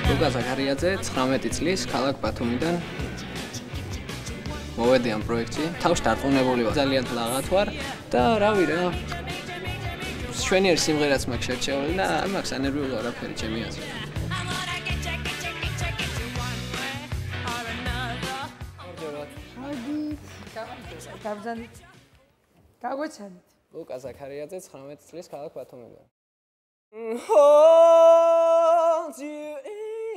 ლუკა ზაქარიაძე 19 წლის ქალაქ ბათუმიდან მოვედი ამ პროექტში. თავში დარწმუნებული ვარ, ძალიან ლაღად ვარ და რავი რა. შვენიერი სიმღერაც მაქვს შერჩეული და მაქვს ანერვიული არაფერი ჩემი აზრით. გაბრძანეთ. გაგვეცანით. ლუკა ზაქარიაძე 19 წლის ქალაქ ბათუმიდან. Hold you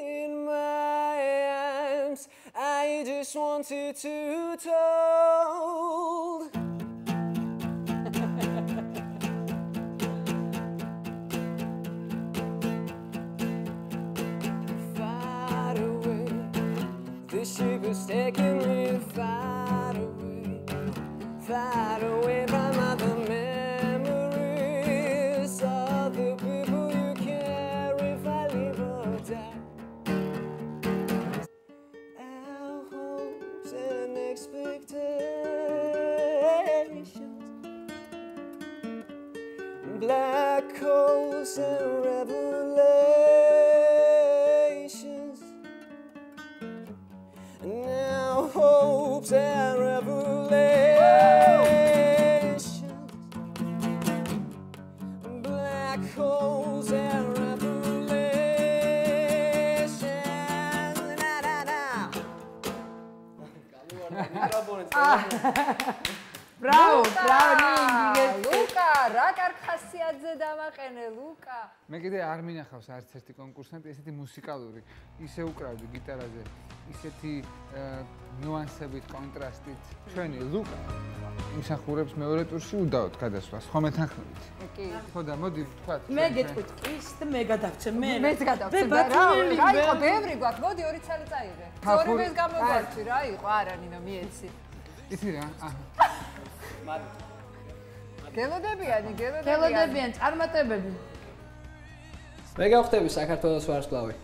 in my arms, I just wanted to told. Far away, this ship is taking me far away from other memories of the people you care if I live or die. Our hopes and expectations, black holes and revelations, now hopes and revelations, black holes and revelations. Na na na. Bravo, Luka, რა კარგ ხასიათზე დამაყენე, Luka. მე კიდე არ მინახავს არც ერთი კონკურსანტი ესეთი მუსიკალური, ისე უკრავდი გიტარაზე, ისეთი ნუანსებით, კონტრასტით. ჩვენი Luka იმსახურებს მეორე ტურში უდაოდ გადასვლას, ხომ ეთანხმებით? კი. ხო და მოდი ვთქვათ. მე გეტყვით ის და მე გადავწე მე. მეც გადავწე. რა იყო ბევრი გვაქვს, მოდი 2 წელი წაიღე. ძორების გამოგვარჩი რა იყო, არა ნინო მიეცი. იცი რა, გელოდებიან, წარმატებები. მე გავხდები საქართველოს ვარსკვლავი.